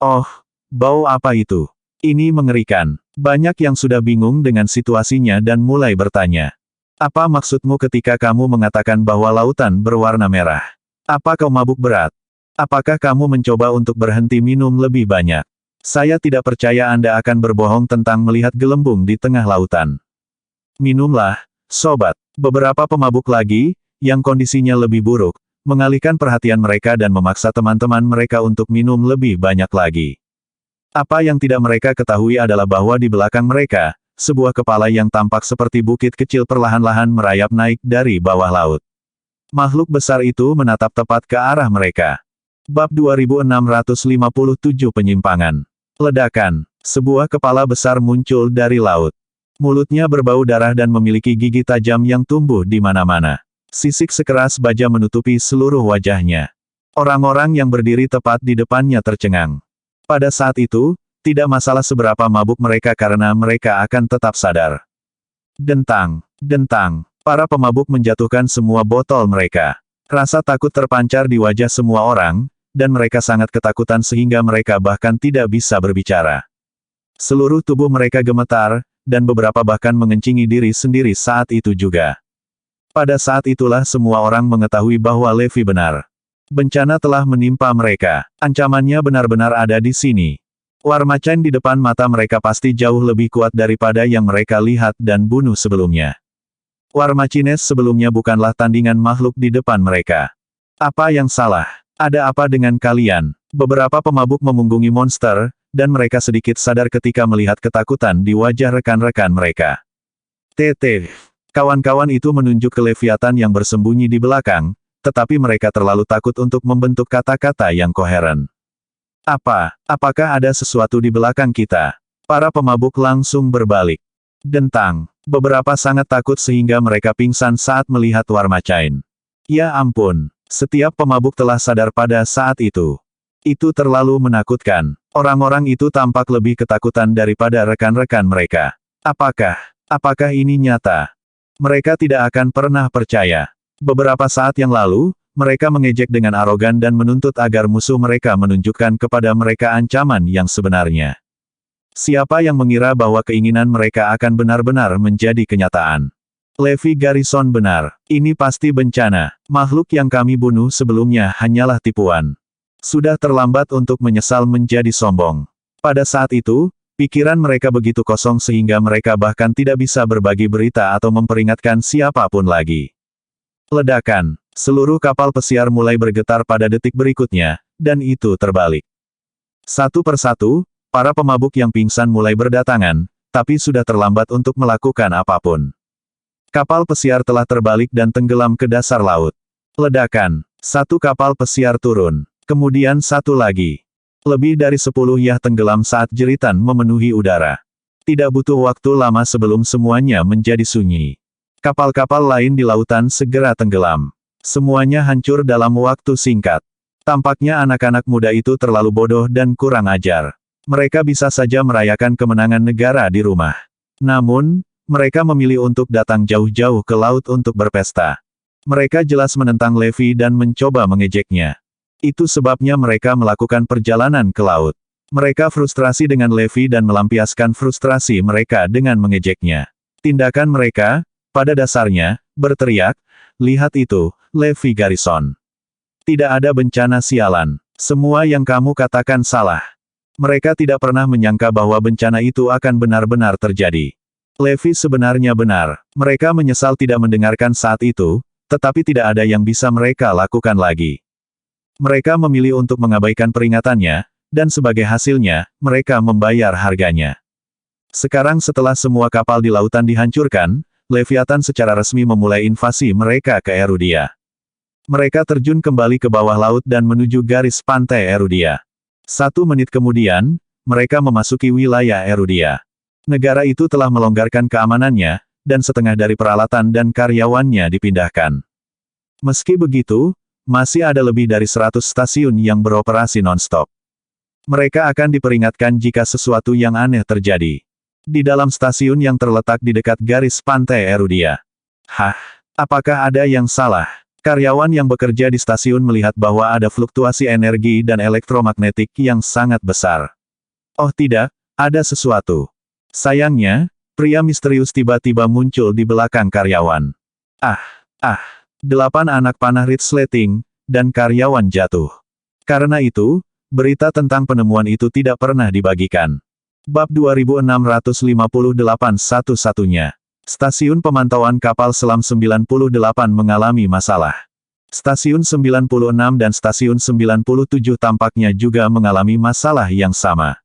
Oh, bau apa itu? Ini mengerikan. Banyak yang sudah bingung dengan situasinya dan mulai bertanya. Apa maksudmu ketika kamu mengatakan bahwa lautan berwarna merah? Apa kau mabuk berat? Apakah kamu mencoba untuk berhenti minum lebih banyak? Saya tidak percaya Anda akan berbohong tentang melihat gelembung di tengah lautan. Minumlah, sobat. Beberapa pemabuk lagi, yang kondisinya lebih buruk, mengalihkan perhatian mereka dan memaksa teman-teman mereka untuk minum lebih banyak lagi. Apa yang tidak mereka ketahui adalah bahwa di belakang mereka, sebuah kepala yang tampak seperti bukit kecil perlahan-lahan merayap naik dari bawah laut. Makhluk besar itu menatap tepat ke arah mereka. Bab 2657 Penyimpangan. Ledakan. Sebuah kepala besar muncul dari laut. Mulutnya berbau darah dan memiliki gigi tajam yang tumbuh di mana-mana. Sisik sekeras baja menutupi seluruh wajahnya. Orang-orang yang berdiri tepat di depannya tercengang. Pada saat itu, tidak masalah seberapa mabuk mereka karena mereka akan tetap sadar. Dentang, dentang. Para pemabuk menjatuhkan semua botol mereka. Rasa takut terpancar di wajah semua orang, dan mereka sangat ketakutan sehingga mereka bahkan tidak bisa berbicara. Seluruh tubuh mereka gemetar, dan beberapa bahkan mengencingi diri sendiri saat itu juga. Pada saat itulah semua orang mengetahui bahwa Levi benar. Bencana telah menimpa mereka. Ancamannya benar-benar ada di sini. War Machine di depan mata mereka pasti jauh lebih kuat daripada yang mereka lihat dan bunuh sebelumnya. War Machines sebelumnya bukanlah tandingan makhluk di depan mereka. Apa yang salah? Ada apa dengan kalian? Beberapa pemabuk memunggungi monster, dan mereka sedikit sadar ketika melihat ketakutan di wajah rekan-rekan mereka. TT. Kawan-kawan itu menunjuk ke Leviathan yang bersembunyi di belakang, tetapi mereka terlalu takut untuk membentuk kata-kata yang koheren. Apakah ada sesuatu di belakang kita? Para pemabuk langsung berbalik. Dentang. Beberapa sangat takut sehingga mereka pingsan saat melihat War Machine. Ya ampun. Setiap pemabuk telah sadar pada saat itu. Itu terlalu menakutkan. Orang-orang itu tampak lebih ketakutan daripada rekan-rekan mereka. Apakah ini nyata? Mereka tidak akan pernah percaya. Beberapa saat yang lalu, mereka mengejek dengan arogan dan menuntut agar musuh mereka menunjukkan kepada mereka ancaman yang sebenarnya. Siapa yang mengira bahwa keinginan mereka akan benar-benar menjadi kenyataan? Levi Garrison benar. Ini pasti bencana. Makhluk yang kami bunuh sebelumnya hanyalah tipuan. Sudah terlambat untuk menyesal menjadi sombong. Pada saat itu, pikiran mereka begitu kosong sehingga mereka bahkan tidak bisa berbagi berita atau memperingatkan siapapun lagi. Ledakan. Seluruh kapal pesiar mulai bergetar pada detik berikutnya, dan itu terbalik. Satu persatu, para pemabuk yang pingsan mulai berdatangan, tapi sudah terlambat untuk melakukan apapun. Kapal pesiar telah terbalik dan tenggelam ke dasar laut. Ledakan. Satu kapal pesiar turun. Kemudian satu lagi. Lebih dari 10 yah tenggelam saat jeritan memenuhi udara. Tidak butuh waktu lama sebelum semuanya menjadi sunyi. Kapal-kapal lain di lautan segera tenggelam. Semuanya hancur dalam waktu singkat. Tampaknya anak-anak muda itu terlalu bodoh dan kurang ajar. Mereka bisa saja merayakan kemenangan negara di rumah. Namun, mereka memilih untuk datang jauh-jauh ke laut untuk berpesta. Mereka jelas menentang Levi dan mencoba mengejeknya. Itu sebabnya mereka melakukan perjalanan ke laut. Mereka frustrasi dengan Levi dan melampiaskan frustrasi mereka dengan mengejeknya. Tindakan mereka, pada dasarnya, berteriak, "Lihat itu, Levi Garrison. Tidak ada bencana sialan. Semua yang kamu katakan salah." Mereka tidak pernah menyangka bahwa bencana itu akan benar-benar terjadi. Levi sebenarnya benar. Mereka menyesal tidak mendengarkan saat itu, tetapi tidak ada yang bisa mereka lakukan lagi. Mereka memilih untuk mengabaikan peringatannya, dan sebagai hasilnya, mereka membayar harganya. Sekarang setelah semua kapal di lautan dihancurkan, Leviathan secara resmi memulai invasi mereka ke Erudia. Mereka terjun kembali ke bawah laut dan menuju garis pantai Erudia. 1 menit kemudian, mereka memasuki wilayah Erudia. Negara itu telah melonggarkan keamanannya, dan setengah dari peralatan dan karyawannya dipindahkan. Meski begitu, masih ada lebih dari 100 stasiun yang beroperasi non-stop. Mereka akan diperingatkan jika sesuatu yang aneh terjadi. Di dalam stasiun yang terletak di dekat garis pantai Erudia. Hah? Apakah ada yang salah? Karyawan yang bekerja di stasiun melihat bahwa ada fluktuasi energi dan elektromagnetik yang sangat besar. Oh tidak, ada sesuatu. Sayangnya, pria misterius tiba-tiba muncul di belakang karyawan. 8 anak panah resleting, dan karyawan jatuh. Karena itu, berita tentang penemuan itu tidak pernah dibagikan. Bab 2658 satu-satunya. Stasiun pemantauan kapal selam 98 mengalami masalah. Stasiun 96 dan stasiun 97 tampaknya juga mengalami masalah yang sama.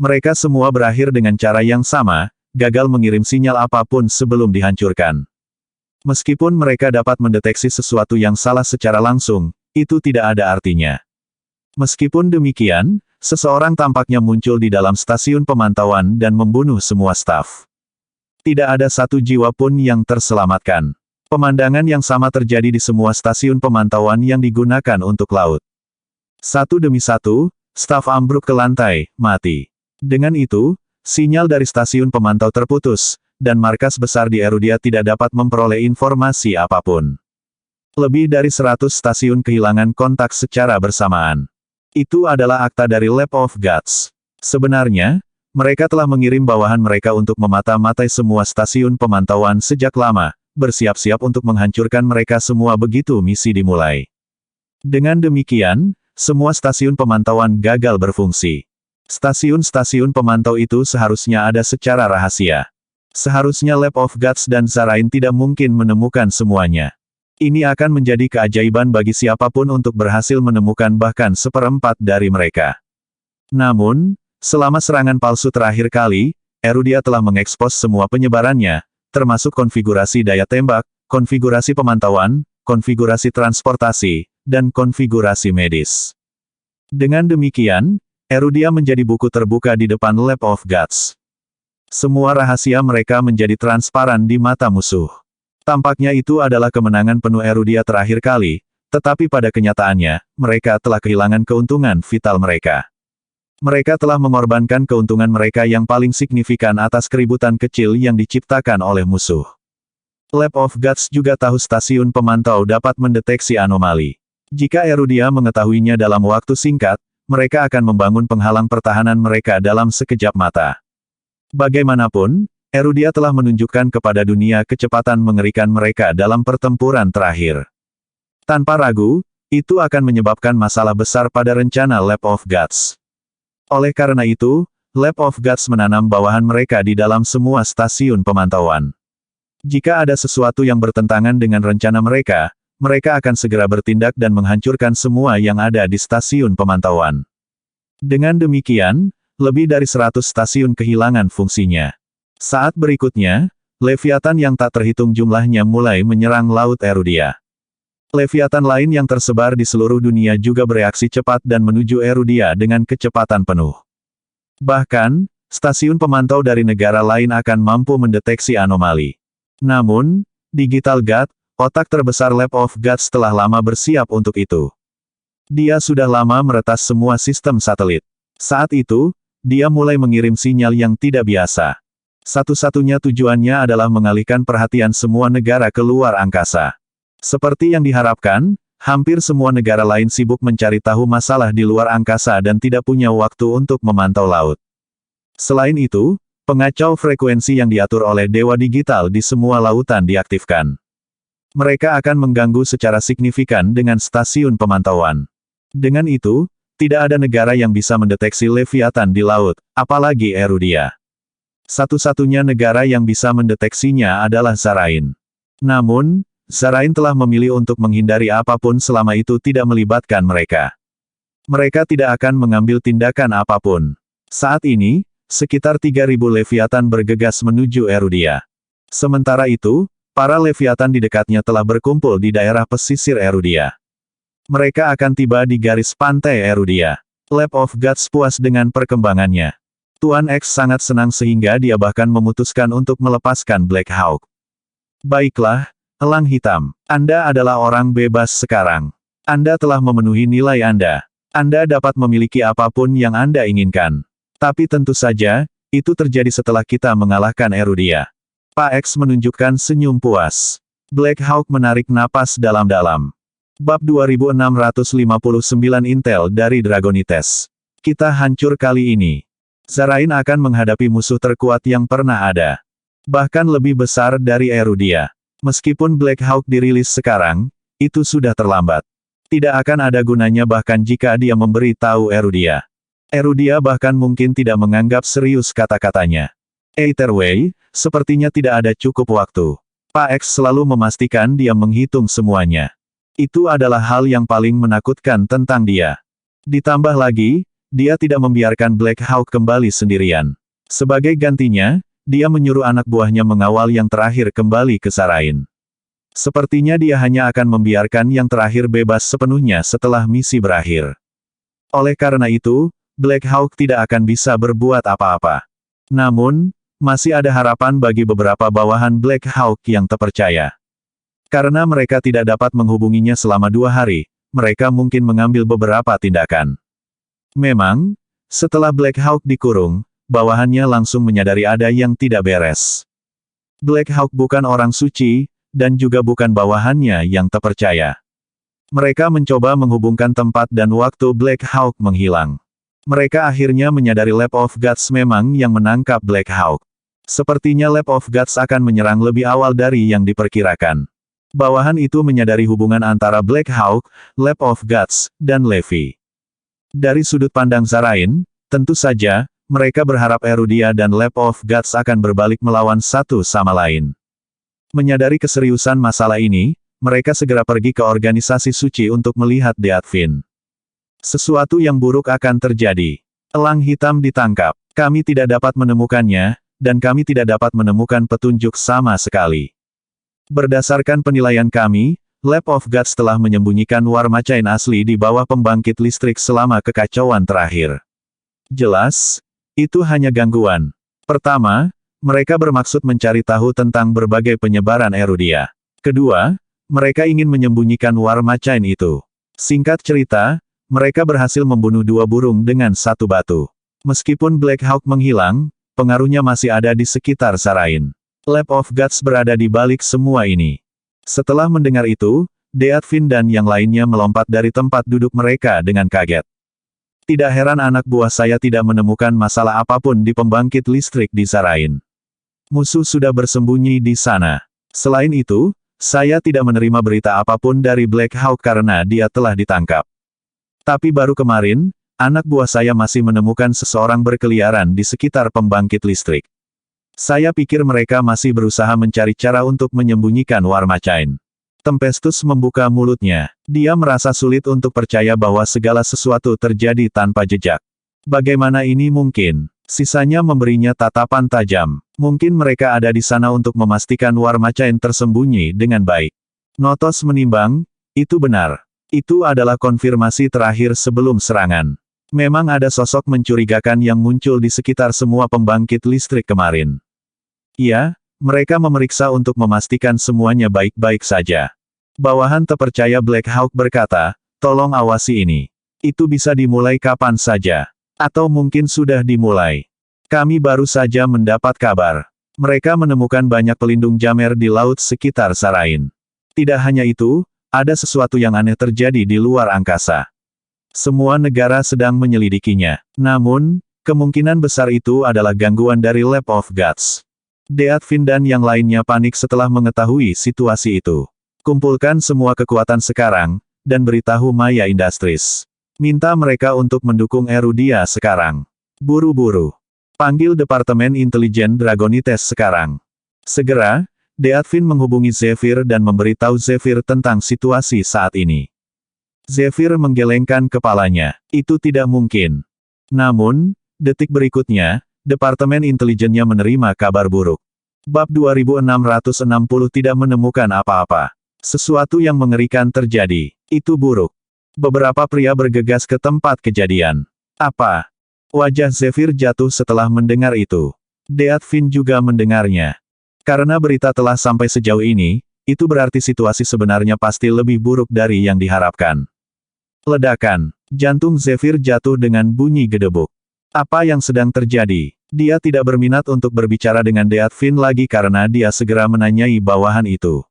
Mereka semua berakhir dengan cara yang sama, gagal mengirim sinyal apapun sebelum dihancurkan. Meskipun mereka dapat mendeteksi sesuatu yang salah secara langsung, itu tidak ada artinya. Meskipun demikian, seseorang tampaknya muncul di dalam stasiun pemantauan dan membunuh semua staf. Tidak ada satu jiwa pun yang terselamatkan. Pemandangan yang sama terjadi di semua stasiun pemantauan yang digunakan untuk laut. Satu demi satu, staf ambruk ke lantai, mati. Dengan itu, sinyal dari stasiun pemantau terputus, dan markas besar di Erudia tidak dapat memperoleh informasi apapun. Lebih dari 100 stasiun kehilangan kontak secara bersamaan. Itu adalah akta dari Lab of Gods. Sebenarnya, mereka telah mengirim bawahan mereka untuk memata-matai semua stasiun pemantauan sejak lama, bersiap-siap untuk menghancurkan mereka semua begitu misi dimulai. Dengan demikian, semua stasiun pemantauan gagal berfungsi. Stasiun-stasiun pemantau itu seharusnya ada secara rahasia. Seharusnya Lab of Gods dan Zarain tidak mungkin menemukan semuanya. Ini akan menjadi keajaiban bagi siapapun untuk berhasil menemukan bahkan 1/4 dari mereka. Namun, selama serangan palsu terakhir kali, Erudia telah mengekspos semua penyebarannya, termasuk konfigurasi daya tembak, konfigurasi pemantauan, konfigurasi transportasi, dan konfigurasi medis. Dengan demikian, Erudia menjadi buku terbuka di depan Lab of Gods. Semua rahasia mereka menjadi transparan di mata musuh. Tampaknya itu adalah kemenangan penuh Erudia terakhir kali, tetapi pada kenyataannya, mereka telah kehilangan keuntungan vital mereka. Mereka telah mengorbankan keuntungan mereka yang paling signifikan atas keributan kecil yang diciptakan oleh musuh. Lab of Gods juga tahu stasiun pemantau dapat mendeteksi anomali. Jika Erudia mengetahuinya dalam waktu singkat, mereka akan membangun penghalang pertahanan mereka dalam sekejap mata. Bagaimanapun, Erudia telah menunjukkan kepada dunia kecepatan mengerikan mereka dalam pertempuran terakhir. Tanpa ragu, itu akan menyebabkan masalah besar pada rencana Lab of Gods. Oleh karena itu, Lab of Gods menanam bawahan mereka di dalam semua stasiun pemantauan. Jika ada sesuatu yang bertentangan dengan rencana mereka, mereka akan segera bertindak dan menghancurkan semua yang ada di stasiun pemantauan. Dengan demikian, lebih dari 100 stasiun kehilangan fungsinya. Saat berikutnya, Leviathan yang tak terhitung jumlahnya mulai menyerang Laut Erudia. Leviathan lain yang tersebar di seluruh dunia juga bereaksi cepat dan menuju Erudia dengan kecepatan penuh. Bahkan, stasiun pemantau dari negara lain akan mampu mendeteksi anomali. Namun, Digital God, otak terbesar Lab of Gods telah lama bersiap untuk itu. Dia sudah lama meretas semua sistem satelit. Saat itu, dia mulai mengirim sinyal yang tidak biasa. Satu-satunya tujuannya adalah mengalihkan perhatian semua negara ke luar angkasa. Seperti yang diharapkan, hampir semua negara lain sibuk mencari tahu masalah di luar angkasa dan tidak punya waktu untuk memantau laut. Selain itu, pengacau frekuensi yang diatur oleh Dewa Digital di semua lautan diaktifkan. Mereka akan mengganggu secara signifikan dengan stasiun pemantauan. Dengan itu, tidak ada negara yang bisa mendeteksi Leviathan di laut, apalagi Erudia. Satu-satunya negara yang bisa mendeteksinya adalah Zarain. Namun, Zarain telah memilih untuk menghindari apapun selama itu tidak melibatkan mereka. Mereka tidak akan mengambil tindakan apapun. Saat ini, sekitar 3.000 Leviathan bergegas menuju Erudia. Sementara itu, para Leviathan di dekatnya telah berkumpul di daerah pesisir Erudia. Mereka akan tiba di garis pantai Erudia. Lab of Gods puas dengan perkembangannya. Tuan X sangat senang sehingga dia bahkan memutuskan untuk melepaskan Black Hawk. Baiklah, Elang Hitam. Anda adalah orang bebas sekarang. Anda telah memenuhi nilai Anda. Anda dapat memiliki apapun yang Anda inginkan. Tapi tentu saja, itu terjadi setelah kita mengalahkan Erudia. Pak X menunjukkan senyum puas. Black Hawk menarik napas dalam-dalam. Bab 2659 Intel dari Dragonites. Kita hancur kali ini. Zarain akan menghadapi musuh terkuat yang pernah ada. Bahkan lebih besar dari Erudia. Meskipun Black Hawk dirilis sekarang, itu sudah terlambat. Tidak akan ada gunanya bahkan jika dia memberi tahu Erudia. Erudia bahkan mungkin tidak menganggap serius kata-katanya. Either way, sepertinya tidak ada cukup waktu. Pak X selalu memastikan dia menghitung semuanya. Itu adalah hal yang paling menakutkan tentang dia. Ditambah lagi, dia tidak membiarkan Black Hawk kembali sendirian. Sebagai gantinya, dia menyuruh anak buahnya mengawal yang terakhir kembali ke Zarain. Sepertinya dia hanya akan membiarkan yang terakhir bebas sepenuhnya setelah misi berakhir. Oleh karena itu, Black Hawk tidak akan bisa berbuat apa-apa. Namun, masih ada harapan bagi beberapa bawahan Black Hawk yang terpercaya. Karena mereka tidak dapat menghubunginya selama 2 hari, mereka mungkin mengambil beberapa tindakan. Memang, setelah Black Hawk dikurung, bawahannya langsung menyadari ada yang tidak beres. Black Hawk bukan orang suci, dan juga bukan bawahannya yang terpercaya. Mereka mencoba menghubungkan tempat dan waktu Black Hawk menghilang. Mereka akhirnya menyadari Lab of Gods memang yang menangkap Black Hawk. Sepertinya Lab of Gods akan menyerang lebih awal dari yang diperkirakan. Bawahan itu menyadari hubungan antara Black Hawk, Lab of Gods, dan Levi. Dari sudut pandang Zarain, tentu saja, mereka berharap Erudia dan Lab of Gods akan berbalik melawan satu sama lain. Menyadari keseriusan masalah ini, mereka segera pergi ke organisasi suci untuk melihat Deathfin. Sesuatu yang buruk akan terjadi. Elang hitam ditangkap. Kami tidak dapat menemukannya, dan kami tidak dapat menemukan petunjuk sama sekali. Berdasarkan penilaian kami, Lab of Gods telah menyembunyikan War Machine asli di bawah pembangkit listrik selama kekacauan terakhir. Jelas, itu hanya gangguan. Pertama, mereka bermaksud mencari tahu tentang berbagai penyebaran Erudia. Kedua, mereka ingin menyembunyikan War Machine itu. Singkat cerita, mereka berhasil membunuh 2 burung dengan 1 batu. Meskipun Black Hawk menghilang, pengaruhnya masih ada di sekitar Zarain. Lab of Gods berada di balik semua ini. Setelah mendengar itu, Deathfin dan yang lainnya melompat dari tempat duduk mereka dengan kaget. Tidak heran anak buah saya tidak menemukan masalah apapun di pembangkit listrik di Zarain. Musuh sudah bersembunyi di sana. Selain itu, saya tidak menerima berita apapun dari Black Hawk karena dia telah ditangkap. Tapi baru kemarin, anak buah saya masih menemukan seseorang berkeliaran di sekitar pembangkit listrik. Saya pikir mereka masih berusaha mencari cara untuk menyembunyikan War Machine. Tempestus membuka mulutnya. Dia merasa sulit untuk percaya bahwa segala sesuatu terjadi tanpa jejak. Bagaimana ini mungkin? Sisanya memberinya tatapan tajam. Mungkin mereka ada di sana untuk memastikan War Machine tersembunyi dengan baik. Notos menimbang, itu benar. Itu adalah konfirmasi terakhir sebelum serangan. Memang ada sosok mencurigakan yang muncul di sekitar semua pembangkit listrik kemarin. Iya, mereka memeriksa untuk memastikan semuanya baik-baik saja. Bawahan terpercaya Black Hawk berkata, tolong awasi ini. Itu bisa dimulai kapan saja. Atau mungkin sudah dimulai. Kami baru saja mendapat kabar. Mereka menemukan banyak pelindung jamer di laut sekitar Zarain. Tidak hanya itu, ada sesuatu yang aneh terjadi di luar angkasa. Semua negara sedang menyelidikinya. Namun, kemungkinan besar itu adalah gangguan dari Lab of Gods. Deathfin dan yang lainnya panik setelah mengetahui situasi itu. Kumpulkan semua kekuatan sekarang, dan beritahu Maya Industries. Minta mereka untuk mendukung Erudia sekarang. Buru-buru. Panggil Departemen Intelijen Dragonites sekarang. Segera, Deathfin menghubungi Zephyr dan memberitahu Zephyr tentang situasi saat ini. Zephyr menggelengkan kepalanya. Itu tidak mungkin. Namun, detik berikutnya, Departemen Intelijennya menerima kabar buruk. Bab 2660 tidak menemukan apa-apa. Sesuatu yang mengerikan terjadi. Itu buruk. Beberapa pria bergegas ke tempat kejadian. Apa? Wajah Zephyr jatuh setelah mendengar itu. Deathvin juga mendengarnya. Karena berita telah sampai sejauh ini, itu berarti situasi sebenarnya pasti lebih buruk dari yang diharapkan. Ledakan. Jantung Zephyr jatuh dengan bunyi gedebuk. Apa yang sedang terjadi? Dia tidak berminat untuk berbicara dengan Deathvin lagi karena dia segera menanyai bawahan itu.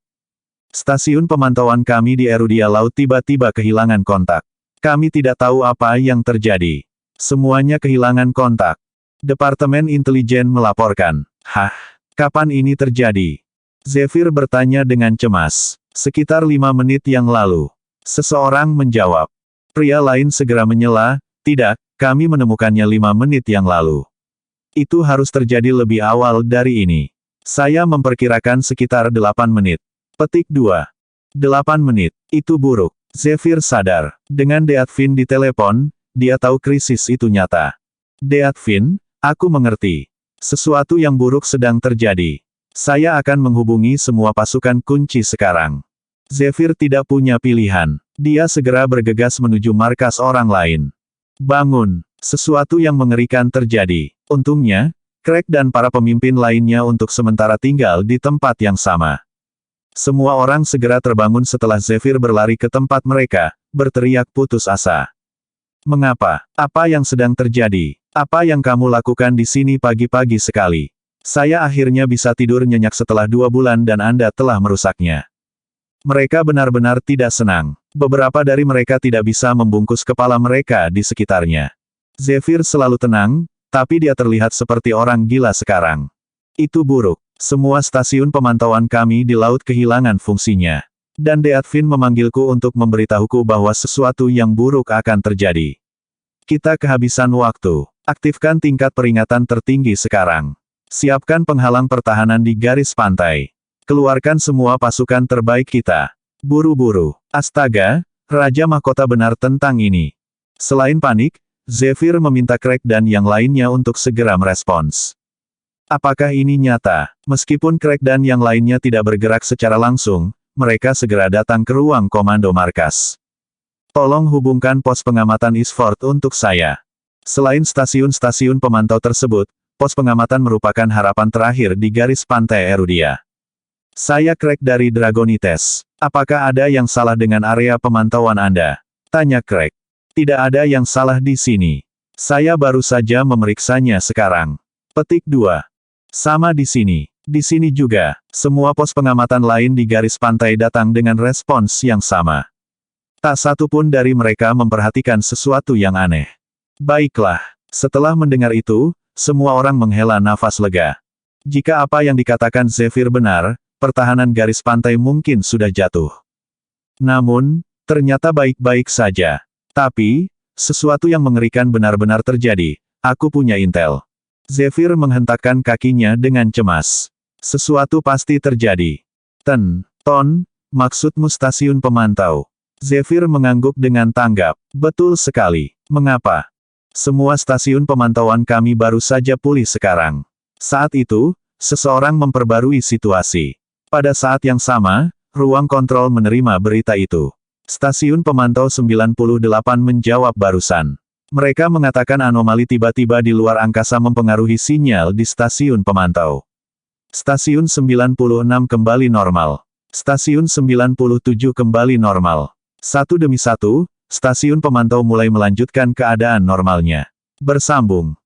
Stasiun pemantauan kami di Erudia Laut tiba-tiba kehilangan kontak. Kami tidak tahu apa yang terjadi. Semuanya kehilangan kontak. Departemen Intelijen melaporkan. Hah? Kapan ini terjadi? Zephyr bertanya dengan cemas. Sekitar 5 menit yang lalu. Seseorang menjawab. Pria lain segera menyela, tidak, kami menemukannya 5 menit yang lalu. Itu harus terjadi lebih awal dari ini. Saya memperkirakan sekitar 8 menit. Petik 2. 8 menit. Itu buruk. Zephyr sadar. Dengan Deathvin di telepon, dia tahu krisis itu nyata. Deathvin, aku mengerti. Sesuatu yang buruk sedang terjadi. Saya akan menghubungi semua pasukan kunci sekarang. Zephyr tidak punya pilihan. Dia segera bergegas menuju markas orang lain. Bangun. Sesuatu yang mengerikan terjadi. Untungnya, Craig dan para pemimpin lainnya untuk sementara tinggal di tempat yang sama. Semua orang segera terbangun setelah Zephyr berlari ke tempat mereka, berteriak putus asa. Mengapa? Apa yang sedang terjadi? Apa yang kamu lakukan di sini pagi-pagi sekali? Saya akhirnya bisa tidur nyenyak setelah 2 bulan dan Anda telah merusaknya. Mereka benar-benar tidak senang. Beberapa dari mereka tidak bisa membungkus kepala mereka di sekitarnya. Zephyr selalu tenang, tapi dia terlihat seperti orang gila sekarang. Itu buruk. Semua stasiun pemantauan kami di laut kehilangan fungsinya. Dan Deathvin memanggilku untuk memberitahuku bahwa sesuatu yang buruk akan terjadi. Kita kehabisan waktu. Aktifkan tingkat peringatan tertinggi sekarang. Siapkan penghalang pertahanan di garis pantai. Keluarkan semua pasukan terbaik kita. Buru-buru. Astaga, Raja Mahkota benar tentang ini. Selain panik, Zephyr meminta Craig dan yang lainnya untuk segera merespons. Apakah ini nyata? Meskipun Craig dan yang lainnya tidak bergerak secara langsung, mereka segera datang ke ruang komando markas. Tolong hubungkan pos pengamatan Isford untuk saya. Selain stasiun-stasiun pemantau tersebut, pos pengamatan merupakan harapan terakhir di garis pantai Erudia. Saya Craig dari Dragonites. Apakah ada yang salah dengan area pemantauan Anda? Tanya Craig. Tidak ada yang salah di sini. Saya baru saja memeriksanya sekarang. Petik 2. Sama di sini. Di sini juga, semua pos pengamatan lain di garis pantai datang dengan respons yang sama. Tak satu pun dari mereka memperhatikan sesuatu yang aneh. Baiklah, setelah mendengar itu, semua orang menghela nafas lega. Jika apa yang dikatakan Zephyr benar, pertahanan garis pantai mungkin sudah jatuh. Namun, ternyata baik-baik saja. Tapi, sesuatu yang mengerikan benar-benar terjadi. Aku punya intel. Zephyr menghentakkan kakinya dengan cemas. Sesuatu pasti terjadi. Ton, maksudmu stasiun pemantau? Zephyr mengangguk dengan tanggap. Betul sekali. Mengapa? Semua stasiun pemantauan kami baru saja pulih sekarang. Saat itu, seseorang memperbarui situasi. Pada saat yang sama, ruang kontrol menerima berita itu. Stasiun pemantau 98 menjawab barusan. Mereka mengatakan anomali tiba-tiba di luar angkasa mempengaruhi sinyal di stasiun pemantau. Stasiun 96 kembali normal. Stasiun 97 kembali normal. Satu demi satu, stasiun pemantau mulai melanjutkan keadaan normalnya. Bersambung.